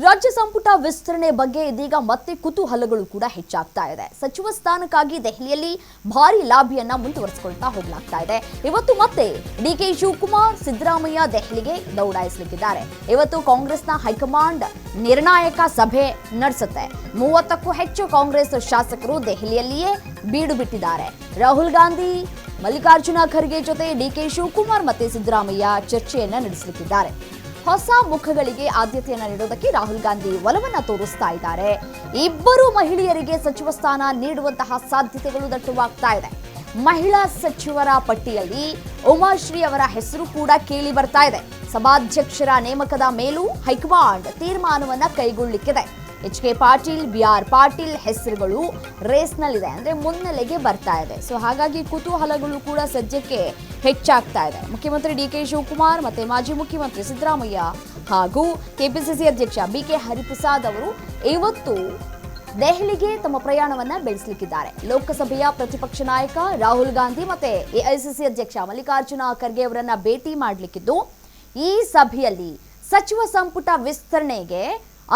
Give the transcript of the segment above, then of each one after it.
ರಾಜ್ಯ ಸಂಪುಟ ವಿಸ್ತರಣೆ ಬಗ್ಗೆ ಇದೀಗ ಮತ್ತೆ ಕುತೂಹಲಗಳು ಕೂಡ ಹೆಚ್ಚಾಗ್ತಾ ಇದೆ. ಸಚಿವ ಸ್ಥಾನಕ್ಕಾಗಿ ದೆಹಲಿಯಲ್ಲಿ ಭಾರಿ ಲಾಬಿಯನ್ನ ಮುಂದುವರಿಸಿಕೊಳ್ತಾ ಹೋಗಲಾಗ್ತಾ ಇದೆ. ಇವತ್ತು ಮತ್ತೆ ಡಿಕೆ ಶಿವಕುಮಾರ್, ಸಿದ್ದರಾಮಯ್ಯ ದೆಹಲಿಗೆ ದೌಡಾಯಿಸಲಿದ್ದಾರೆ. ಇವತ್ತು ಕಾಂಗ್ರೆಸ್ನ ಹೈಕಮಾಂಡ್ ನಿರ್ಣಾಯಕ ಸಭೆ ನಡೆಸುತ್ತೆ. 30ಕ್ಕೂ ಹೆಚ್ಚು ಕಾಂಗ್ರೆಸ್ ಶಾಸಕರು ದೆಹಲಿಯಲ್ಲಿಯೇ ಬೀಡು ಬಿಟ್ಟಿದ್ದಾರೆ. ರಾಹುಲ್ ಗಾಂಧಿ, ಮಲ್ಲಿಕಾರ್ಜುನ ಖರ್ಗೆ ಜೊತೆ ಡಿಕೆ ಶಿವಕುಮಾರ್ ಮತ್ತೆ ಸಿದ್ದರಾಮಯ್ಯ ಚರ್ಚೆಯನ್ನ ನಡೆಸಲಿದ್ದಾರೆ. ಹೊಸ ಮುಖಗಳಿಗೆ ಆದ್ಯತೆಯನ್ನು ನೀಡೋದಕ್ಕೆ ರಾಹುಲ್ ಗಾಂಧಿ ಒಲವನ್ನ ತೋರಿಸ್ತಾ ಇದ್ದಾರೆ. ಇಬ್ಬರು ಮಹಿಳೆಯರಿಗೆ ಸಚಿವ ಸ್ಥಾನ ನೀಡುವಂತಹ ಸಾಧ್ಯತೆಗಳು ದಟ್ಟವಾಗ್ತಾ ಇದೆ. ಮಹಿಳಾ ಸಚಿವರ ಪಟ್ಟಿಯಲ್ಲಿ ಉಮಾಶ್ರೀ ಅವರ ಹೆಸರು ಕೂಡ ಕೇಳಿ ಬರ್ತಾ ಇದೆ. ಸಭಾಧ್ಯಕ್ಷರ ನೇಮಕದ ಮೇಲೂ ಹೈಕಮಾಂಡ್ ತೀರ್ಮಾನವನ್ನ ಕೈಗೊಳ್ಳಲಿಕ್ಕಿದೆ. ಎಚ್.ಕೆ. ಪಾಟೀಲ್, ಬಿ.ಆರ್. ಪಾಟೀಲ್ ಹೆಸರುಗಳು ರೇಸ್ನಲ್ಲಿದೆ, ಅಂದ್ರೆ ಮುನ್ನೆಲೆಗೆ ಬರ್ತಾ ಇದೆ. ಸೊ ಹಾಗಾಗಿ ಕುತೂಹಲಗಳು ಕೂಡ ಸದ್ಯಕ್ಕೆ ಹೆಚ್ಚಾಗ್ತಾ ಇದೆ. ಮುಖ್ಯಮಂತ್ರಿ ಡಿ.ಕೆ. ಶಿವಕುಮಾರ್ ಮತ್ತೆ ಮಾಜಿ ಮುಖ್ಯಮಂತ್ರಿ ಸಿದ್ದರಾಮಯ್ಯ ಹಾಗೂ ಕೆಪಿಸಿಸಿ ಅಧ್ಯಕ್ಷ ಬಿ.ಕೆ. ಹರಿಪ್ರಸಾದ್ ಅವರು ಇವತ್ತು ದೆಹಲಿಗೆ ತಮ್ಮ ಪ್ರಯಾಣವನ್ನ ಬೆಳೆಸಲಿಕ್ಕಿದ್ದಾರೆ. ಲೋಕಸಭೆಯ ಪ್ರತಿಪಕ್ಷ ನಾಯಕ ರಾಹುಲ್ ಗಾಂಧಿ ಮತ್ತೆ ಎಐಸಿಸಿ ಅಧ್ಯಕ್ಷ ಮಲ್ಲಿಕಾರ್ಜುನ ಖರ್ಗೆ ಅವರನ್ನ ಭೇಟಿ ಮಾಡಲಿಕ್ಕಿದ್ದು, ಈ ಸಭೆಯಲ್ಲಿ ಸಚಿವ ಸಂಪುಟ ವಿಸ್ತರಣೆಗೆ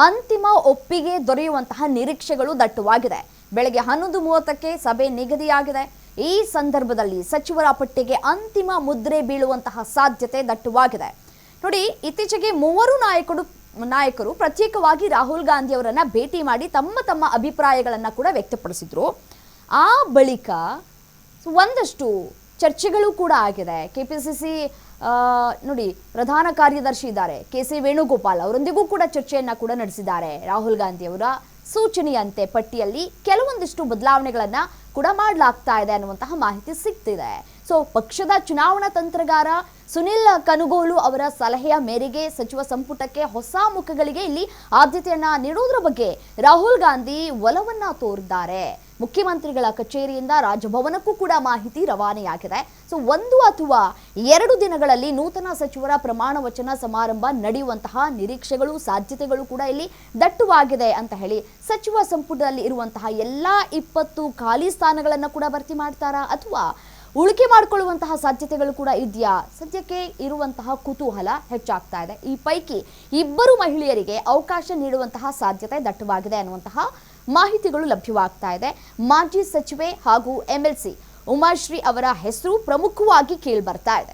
ಅಂತಿಮ ಒಪ್ಪಿಗೆ ದೊರೆಯುವಂತಹ ನಿರೀಕ್ಷೆಗಳು ದಟ್ಟವಾಗಿದೆ. ಬೆಳಗ್ಗೆ 11:30ಕ್ಕೆ ಸಭೆ ನಿಗದಿಯಾಗಿದೆ. ಈ ಸಂದರ್ಭದಲ್ಲಿ ಸಚಿವರ ಪಟ್ಟಿಗೆ ಅಂತಿಮ ಮುದ್ರೆ ಬೀಳುವಂತಹ ಸಾಧ್ಯತೆ ದಟ್ಟವಾಗಿದೆ. ನೋಡಿ, ಇತ್ತೀಚೆಗೆ ಮೂವರು ನಾಯಕರು ಪ್ರತ್ಯೇಕವಾಗಿ ರಾಹುಲ್ ಗಾಂಧಿ ಅವರನ್ನ ಭೇಟಿ ಮಾಡಿ ತಮ್ಮ ಅಭಿಪ್ರಾಯಗಳನ್ನ ಕೂಡ ವ್ಯಕ್ತಪಡಿಸಿದ್ರು. ಆ ಬಳಿಕ ಒಂದಷ್ಟು ಚರ್ಚೆಗಳು ಕೂಡ ಆಗಿದೆ. ಕೆಪಿಸಿಸಿ ನೋಡಿ, ಪ್ರಧಾನ ಕಾರ್ಯದರ್ಶಿ ಇದ್ದಾರೆ ಕೆ.ಸಿ. ವೇಣುಗೋಪಾಲ್, ಅವರೊಂದಿಗೂ ಕೂಡ ಚರ್ಚೆಯನ್ನ ಕೂಡ ನಡೆಸಿದ್ದಾರೆ. ರಾಹುಲ್ ಗಾಂಧಿ ಅವರ ಸೂಚನೆಯಂತೆ ಪಟ್ಟಿಯಲ್ಲಿ ಕೆಲವೊಂದಿಷ್ಟು ಬದಲಾವಣೆಗಳನ್ನ ಕೂಡ ಮಾಡಲಾಗ್ತಾ ಇದೆ ಅನ್ನುವಂತಹ ಮಾಹಿತಿ ಸಿಗ್ತಿದೆ. ಸೊ ಪಕ್ಷದ ಚುನಾವಣಾ ತಂತ್ರಗಾರ ಸುನಿಲ್ ಕನುಗೋಲು ಅವರ ಸಲಹೆಯ ಮೇರೆಗೆ ಸಚಿವ ಸಂಪುಟಕ್ಕೆ ಹೊಸ ಮುಖಗಳಿಗೆ ಇಲ್ಲಿ ಆದ್ಯತೆಯನ್ನ ನೀಡುವುದರ ಬಗ್ಗೆ ರಾಹುಲ್ ಗಾಂಧಿ ಒಲವನ್ನ ತೋರಿದ್ದಾರೆ. ಮುಖ್ಯಮಂತ್ರಿಗಳ ಕಚೇರಿಯಿಂದ ರಾಜಭವನಕ್ಕೂ ಕೂಡ ಮಾಹಿತಿ ರವಾನೆಯಾಗಿದೆ. ಸೊ 1 ಅಥವಾ 2 ದಿನಗಳಲ್ಲಿ ನೂತನ ಸಚಿವರ ಪ್ರಮಾಣ ವಚನ ಸಮಾರಂಭ ನಡೆಯುವಂತಹ ನಿರೀಕ್ಷೆಗಳು, ಸಾಧ್ಯತೆಗಳು ಕೂಡ ಇಲ್ಲಿ ದಟ್ಟವಾಗಿದೆ ಅಂತ ಹೇಳಿ ಸಚಿವ ಸಂಪುಟದಲ್ಲಿ ಇರುವಂತಹ ಎಲ್ಲಾ 20 ಖಾಲಿ ಸ್ಥಾನಗಳನ್ನ ಕೂಡ ಭರ್ತಿ ಮಾಡ್ತಾರಾ ಅಥವಾ ಉಳಿಕೆ ಮಾಡಿಕೊಳ್ಳುವಂತಹ ಸಾಧ್ಯತೆಗಳು ಕೂಡ ಇದೆಯಾ? ಸದ್ಯಕ್ಕೆ ಇರುವಂತಹ ಕುತೂಹಲ ಹೆಚ್ಚಾಗ್ತಾ ಇದೆ. ಈ ಪೈಕಿ ಇಬ್ಬರು ಮಹಿಳೆಯರಿಗೆ ಅವಕಾಶ ನೀಡುವಂತಹ ಸಾಧ್ಯತೆ ದಟ್ಟವಾಗಿದೆ ಅನ್ನುವಂತಹ ಮಾಹಿತಿಗಳು ಲಭ್ಯವಾಗ್ತಾ ಇದೆ. ಮಾಜಿ ಸಚಿವೆ ಹಾಗೂ ಎಂಎಲ್ಸಿ ಉಮಾಶ್ರೀ ಅವರ ಹೆಸರು ಪ್ರಮುಖವಾಗಿ ಕೇಳಿ ಬರ್ತಾ ಇದೆ.